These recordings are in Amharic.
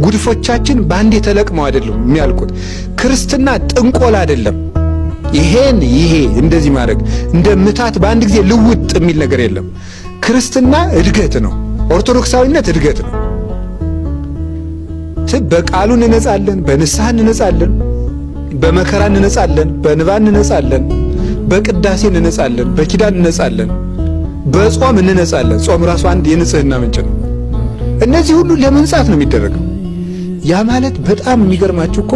ጉድፎቻችን ባንዴ ተለቅመው አይደለም የሚያልቁት። ክርስትና ጥንቆላ አይደለም። ይሄ እንደዚህ ማድረግ እንደ ምታት በአንድ ጊዜ ልውጥ የሚል ነገር የለም። ክርስትና እድገት ነው። ኦርቶዶክሳዊነት እድገት ነው። በቃሉ እንነጻለን፣ በንስሐ እንነጻለን፣ በመከራ እንነጻለን፣ በንባ እንነጻለን፣ በቅዳሴ እንነጻለን፣ በኪዳን እንነጻለን፣ በጾም እንነጻለን። ጾም ራሱ አንድ የንጽህና ምንጭ ነው። እነዚህ ሁሉ ለመንጻት ነው የሚደረገው። ያ ማለት በጣም የሚገርማችሁ እኮ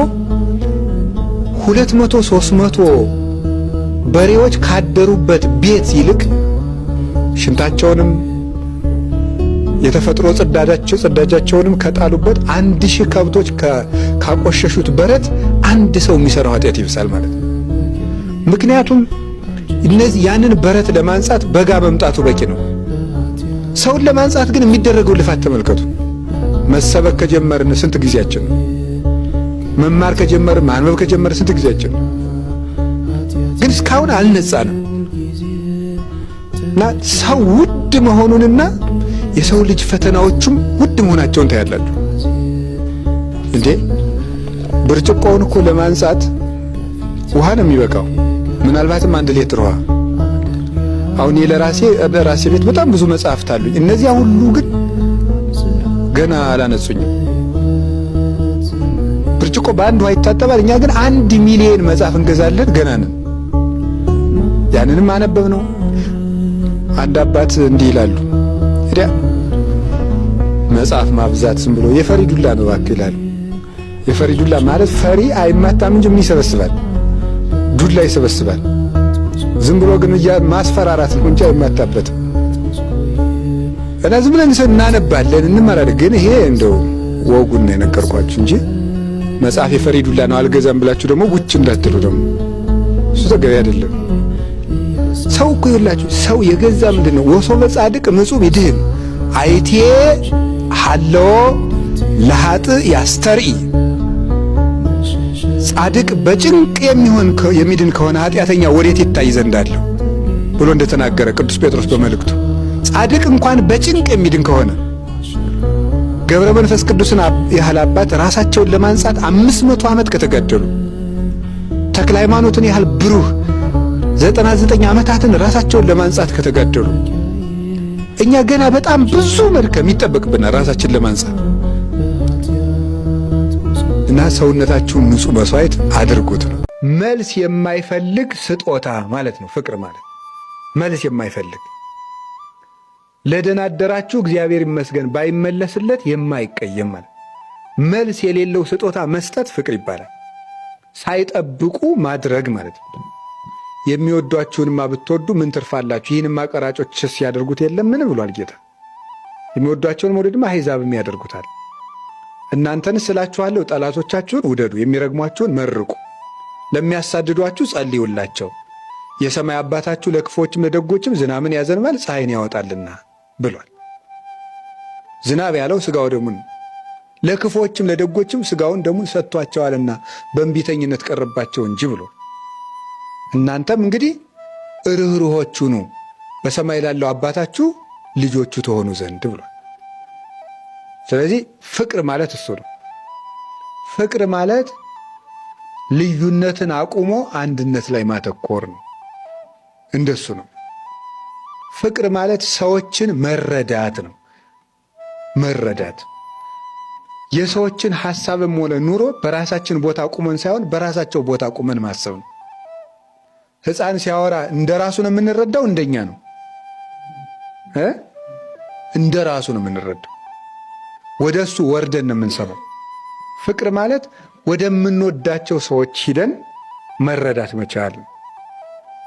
200 300 በሬዎች ካደሩበት ቤት ይልቅ ሽንታቸውንም የተፈጥሮ ጽዳጃቸውንም ከጣሉበት 1000 ከብቶች ካቆሸሹት በረት አንድ ሰው የሚሰራው ኃጢአት ይብሳል ማለት ነው። ምክንያቱም እነዚህ ያንን በረት ለማንጻት በጋ መምጣቱ በቂ ነው። ሰውን ለማንጻት ግን የሚደረገው ልፋት ተመልከቱ። መሰበክ ከጀመርን ስንት ጊዜያችን ነው? መማር ከጀመርን ማንበብ ከጀመርን ስንት ጊዜያችን ነው? ግን እስካሁን አልነጻንም። እና ሰው ውድ መሆኑንና የሰው ልጅ ፈተናዎቹም ውድ መሆናቸውን ታያላችሁ። እንዴ ብርጭቆውን እኮ ለማንጻት ውሃ ነው የሚበቃው፣ ምናልባትም 1 ሊትር ውሃ። አሁን ለራሴ ቤት በጣም ብዙ መጽሐፍት አሉኝ። እነዚያ ሁሉ ግን ገና አላነጹኝም። ብርጭቆ በአንድ ውሃ ይታጠባል። እኛ ግን 1 ሚሊዮን መጽሐፍ እንገዛለን፣ ገና ነን። ያንንም አነበብ ነው። አንድ አባት እንዲህ ይላሉ፣ እዲያ መጽሐፍ ማብዛት ዝም ብሎ የፈሪ ዱላ ነው እባክህ ይላሉ። የፈሪ ዱላ ማለት ፈሪ አይማታም እንጂ ምን ይሰበስባል? ዱላ ይሰበስባል። ዝም ብሎ ግን ማስፈራራት ነው እንጂ አይማታበትም። እና ዝም ብለን እናነባለን፣ እንማራለን። ግን ይሄ እንደው ወጉን ነው የነገርኳችሁ እንጂ መጽሐፍ የፈሪ ዱላ ነው አልገዛም ብላችሁ ደግሞ ጉጭ እንዳትሉ ደግሞ እሱ ተገቢ አይደለም። ሰው እኮ ይላችሁ ሰው የገዛ ምንድነው ወሶበ ጻድቅ ምጹብ ይድህን አይቴ ሐለዎ ለኃጥ ያስተርኢ። ጻድቅ በጭንቅ የሚድን ከሆነ ኃጢአተኛ ወዴት ይታይ ዘንድ አለው ብሎ እንደተናገረ ቅዱስ ጴጥሮስ በመልእክቱ። ጻድቅ እንኳን በጭንቅ የሚድን ከሆነ ገብረ መንፈስ ቅዱስን ያህል አባት ራሳቸውን ለማንጻት 500 ዓመት ከተጋደሉ፣ ተክለ ሃይማኖትን ያህል ብሩህ 99 ዓመታትን ራሳቸውን ለማንጻት ከተጋደሉ፣ እኛ ገና በጣም ብዙ መድከም ይጠበቅብናል ራሳችን ለማንጻት። እና ሰውነታችሁን ንጹሕ መስዋዕት አድርጉት ነው። መልስ የማይፈልግ ስጦታ ማለት ነው ፍቅር ማለት። መልስ የማይፈልግ ለደናደራችሁ እግዚአብሔር ይመስገን ባይመለስለት የማይቀየም ማለት። መልስ የሌለው ስጦታ መስጠት ፍቅር ይባላል። ሳይጠብቁ ማድረግ ማለት ነው። የሚወዷችሁንማ ብትወዱ ምን ትርፋላችሁ? ይህንማ ቀራጮችስ ያደርጉት የለም ምን ብሏል ጌታ። የሚወዷቸውን መውደድማ አሕዛብም ያደርጉታል። እናንተንስ እላችኋለሁ ጠላቶቻችሁን ውደዱ፣ የሚረግሟችሁን መርቁ፣ ለሚያሳድዷችሁ ጸልዩላቸው። የሰማይ አባታችሁ ለክፎችም ለደጎችም ዝናብን ያዘንባል ፀሐይን ያወጣልና ብሏል። ዝናብ ያለው ሥጋው ደሙን፣ ለክፎችም ለደጎችም ሥጋውን ደሙን ሰጥቷቸዋልና በእንቢተኝነት ቀረባቸው እንጂ ብሎ። እናንተም እንግዲህ ርኅሩኆች ሁኑ በሰማይ ላለው አባታችሁ ልጆቹ ተሆኑ ዘንድ ብሏል። ስለዚህ ፍቅር ማለት እሱ ነው። ፍቅር ማለት ልዩነትን አቁሞ አንድነት ላይ ማተኮር ነው። እንደሱ ነው። ፍቅር ማለት ሰዎችን መረዳት ነው። መረዳት የሰዎችን ሐሳብም ሆነ ኑሮ በራሳችን ቦታ ቁመን ሳይሆን በራሳቸው ቦታ ቁመን ማሰብ ነው። ሕፃን ሲያወራ እንደ ራሱ ነው የምንረዳው፣ እንደኛ ነው እንደ ራሱ ነው የምንረዳው። ወደ እሱ ወርደን ነው የምንሰማው። ፍቅር ማለት ወደምንወዳቸው ሰዎች ሂደን መረዳት መቻል።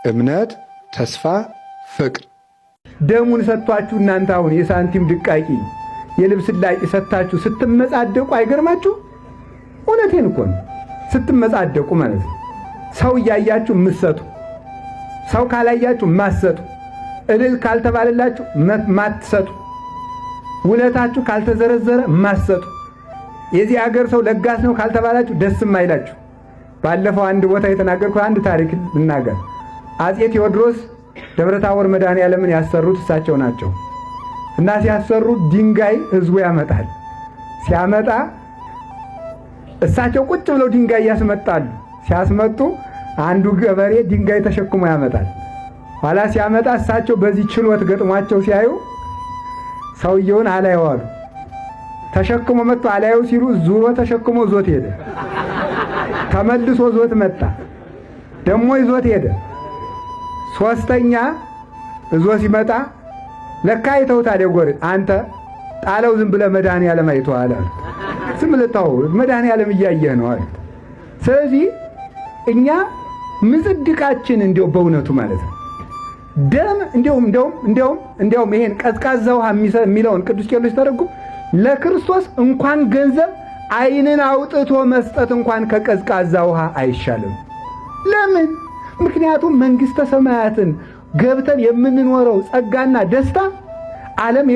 እምነት፣ ተስፋ፣ ፍቅር። ደሙን ሰጥቷችሁ እናንተ አሁን የሳንቲም ድቃቂ የልብስ ላቂ ሰጥታችሁ ስትመጻደቁ አይገርማችሁ? እውነቴን እኮ ነው። ስትመጻደቁ ማለት ነው ሰው እያያችሁ የምትሰጡ፣ ሰው ካላያችሁ ማትሰጡ፣ እልል ካልተባለላችሁ ማትሰጡ፣ ውለታችሁ ካልተዘረዘረ ማትሰጡ፣ የዚህ አገር ሰው ለጋስ ነው ካልተባላችሁ ደስም አይላችሁ። ባለፈው አንድ ቦታ የተናገርኩ አንድ ታሪክ ልናገር። አጼ ቴዎድሮስ ደብረታቦር መድኃኔዓለምን ያሰሩት እሳቸው ናቸው። እና ሲያሰሩ ድንጋይ ህዝቡ ያመጣል። ሲያመጣ እሳቸው ቁጭ ብለው ድንጋይ ያስመጣሉ። ሲያስመጡ አንዱ ገበሬ ድንጋይ ተሸክሞ ያመጣል። ኋላ ሲያመጣ እሳቸው በዚህ ችሎት ገጥሟቸው ሲያዩ ሰውየውን አላየው አሉ። ተሸክሞ መጥቶ አላየው ሲሉ ዙሮ ተሸክሞ ዞት ሄደ። ተመልሶ ዞት መጣ። ደግሞ ይዞት ሄደ። ሶስተኛ እዞ ሲመጣ ለካ አይተውታል። የጎረቤት አንተ ጣለው ዝም ብለህ መድኃኒዓለም አይተዋል አለ። ዝም ብለህ ተው መድኃኒዓለም እያየህ ነው አለ። ስለዚህ እኛ ምጽድቃችን እንዲያው በእውነቱ ማለት ነው ደም እንዲያውም ይሄን ቀዝቃዛ ውሃ የሚለውን ቅዱስ ቄርሎስ ተረጉም ለክርስቶስ እንኳን ገንዘብ ዓይንን አውጥቶ መስጠት እንኳን ከቀዝቃዛ ውሃ አይሻልም። ለምን? ምክንያቱም መንግሥተ ሰማያትን ገብተን የምንኖረው ጸጋና ደስታ ዓለም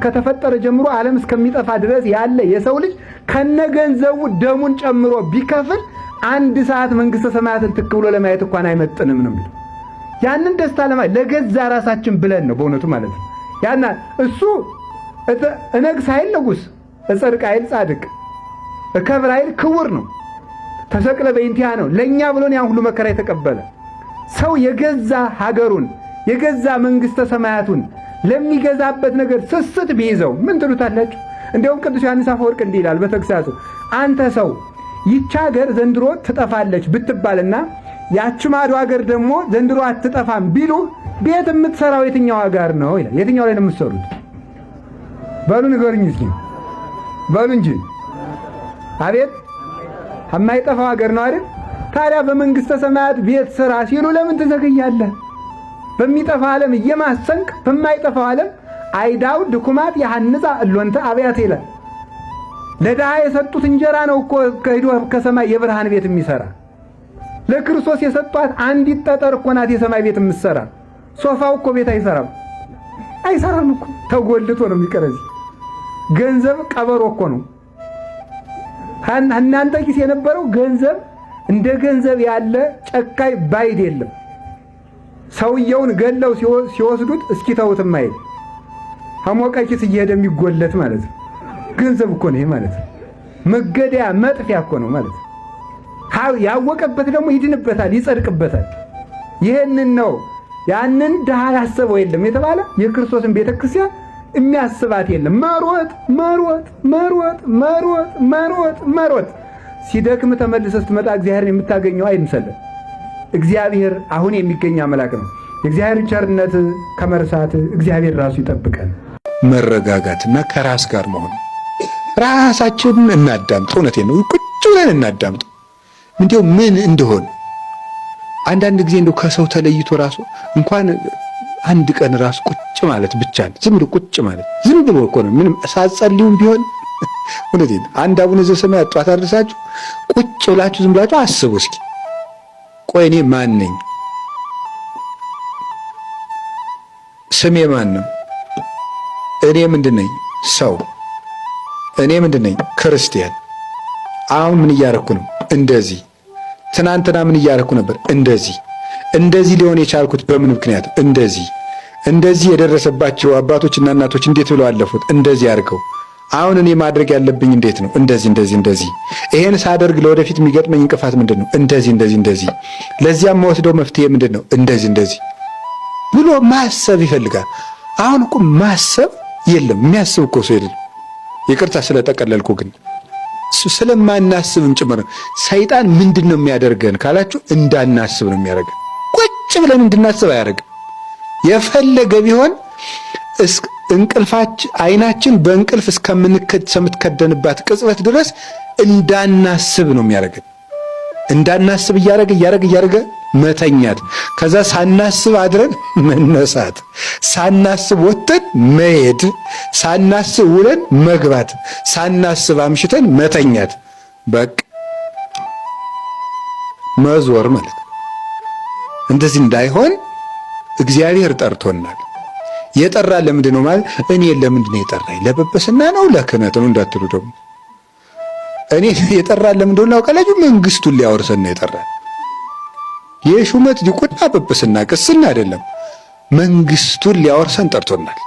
ከተፈጠረ ጀምሮ ዓለም እስከሚጠፋ ድረስ ያለ የሰው ልጅ ከነገንዘቡ ደሙን ጨምሮ ቢከፍል 1 ሰዓት መንግሥተ ሰማያትን ትክ ብሎ ለማየት እንኳን አይመጥንም ነው የሚለው። ያንን ደስታ ለማየት ለገዛ ራሳችን ብለን ነው በእውነቱ ማለት ነው። ያና እሱ እነግስ ኃይል ንጉሥ፣ እጸድቅ ኃይል ጻድቅ፣ እከብር ኃይል ክቡር ነው። ተሰቅለ በእንቲያ ነው ለእኛ ብሎን ያን ሁሉ መከራ የተቀበለ ሰው የገዛ ሀገሩን የገዛ መንግሥተ ሰማያቱን ለሚገዛበት ነገር ስስት ቢይዘው ምን ትሉታላችሁ? እንዲያውም ቅዱስ ዮሐንስ አፈወርቅ እንዲህ ይላል በተግሳጹ አንተ ሰው ይህች ሀገር ዘንድሮ ትጠፋለች ብትባልና ያች ማዶ ሀገር ደግሞ ዘንድሮ አትጠፋም ቢሉ ቤት የምትሰራው የትኛው ሀገር ነው ይላል። የትኛው ላይ ነው የምትሰሩት? በሉ ንገሩኝ እስኪ በሉ እንጂ። አቤት የማይጠፋው ሀገር ነው አይደል? ታዲያ በመንግሥተ ሰማያት ቤት ስራ ሲሉ ለምን ትዘገያለህ? በሚጠፋ ዓለም እየማሰንክ በማይጠፋው ዓለም አይዳው ድኩማት ያሐንጻ እሎንተ አብያት ይላል። ለድሃ የሰጡት እንጀራ ነው እኮ ከሄዶ ከሰማይ የብርሃን ቤት የሚሰራ። ለክርስቶስ የሰጧት አንዲት ጠጠር እኮ ናት የሰማይ ቤት የምትሰራ። ሶፋው እኮ ቤት አይሰራም እኮ ተጎልቶ ነው የሚቀረዝ። ገንዘብ ቀበሮ እኮ ነው። እናንተ ኪስ የነበረው ገንዘብ እንደ ገንዘብ ያለ ጨካይ ባይድ የለም። ሰውየውን ገለው ሲወስዱት እስኪ ተውትም አይል ሐሞቀ ኪስ እየሄደ የሚጎለት ማለት ነው። ገንዘብ እኮ ነው ይሄ ማለት ነው። መገደያ መጥፊያ እኮ ነው ማለት ነው። ያወቀበት ደግሞ ይድንበታል፣ ይጸድቅበታል። ይሄንን ነው ያንን ድሃ ያሰበው የለም የተባለ የክርስቶስን ቤተክርስቲያን የሚያስባት የለም። መሮጥ ሲደክም ተመልሰህ ስትመጣ እግዚአብሔርን የምታገኘው አይምሰልህ። እግዚአብሔር አሁን የሚገኝ አምላክ ነው። የእግዚአብሔር ቸርነት ከመርሳት እግዚአብሔር ራሱ ይጠብቀን። መረጋጋትና ከራስ ጋር መሆን ራሳችንን እናዳምጥ። እውነቴን ነው። ቁጭ ብለን እናዳምጥ። እንዲያው ምን እንደሆነ አንዳንድ ጊዜ እንደው ከሰው ተለይቶ ራሱ እንኳን አንድ ቀን ራሱ ቁጭ ማለት ብቻ ነው። ዝም ብሎ ቁጭ ማለት ዝም ብሎ እኮ ነው። ምንም ሳትጸልዩም ቢሆን እውነቴን አንድ አቡነ ዘበሰማያት ጧት አድርሳችሁ ቁጭ ብላችሁ ዝም ብላችሁ አስቡ እስኪ። ቆይ እኔ ማን ነኝ? ስሜ ማን ነው? እኔ ምንድን ነኝ? ሰው። እኔ ምንድን ነኝ? ክርስቲያን። አሁን ምን እያረኩ ነው? እንደዚህ። ትናንትና ምን እያረኩ ነበር? እንደዚህ ሊሆን የቻልኩት በምን ምክንያት? እንደዚህ የደረሰባቸው አባቶችና እናቶች እንዴት ብለው አለፉት? እንደዚህ አድርገው። አሁን እኔ ማድረግ ያለብኝ እንዴት ነው? እንደዚህ። ይሄን ሳደርግ ለወደፊት የሚገጥመኝ እንቅፋት ምንድን ነው? እንደዚህ። ለዚያም መወስደው መፍትሄ ምንድን ነው? እንደዚህ ብሎ ማሰብ ይፈልጋል። አሁን እኮ ማሰብ የለም። የሚያስብ እኮ ሰው የለም። ይቅርታ ስለጠቀለልኩ ግን ስለማናስብም ጭምር ሰይጣን ምንድን ነው የሚያደርገን ካላችሁ እንዳናስብ ነው የሚያደርገን። ቁጭ ብለን እንድናስብ አያደርግም። የፈለገ ቢሆን አይናችን በእንቅልፍ እስከምትከደንባት ቅጽበት ድረስ እንዳናስብ ነው የሚያደርገን። እንዳናስብ እያደረገ መተኛት፣ ከዛ ሳናስብ አድረን መነሳት፣ ሳናስብ ወጥተን መሄድ፣ ሳናስብ ውለን መግባት፣ ሳናስብ አምሽተን መተኛት፣ በቃ መዞር ማለት ነው። እንደዚህ እንዳይሆን እግዚአብሔር ጠርቶናል። የጠራን ለምንድን ነው ማለት? እኔ ለምንድን ነው የጠራኝ? ለጵጵስና ነው ለክህነት ነው እንዳትሉ ደግሞ። እኔ የጠራን ለምንድን ነው ካላችሁ መንግስቱን ሊያወርሰን ነው የጠራን። የሹመት ዲቁና ጵጵስና ቅስና አይደለም፣ መንግስቱን ሊያወርሰን ጠርቶናል።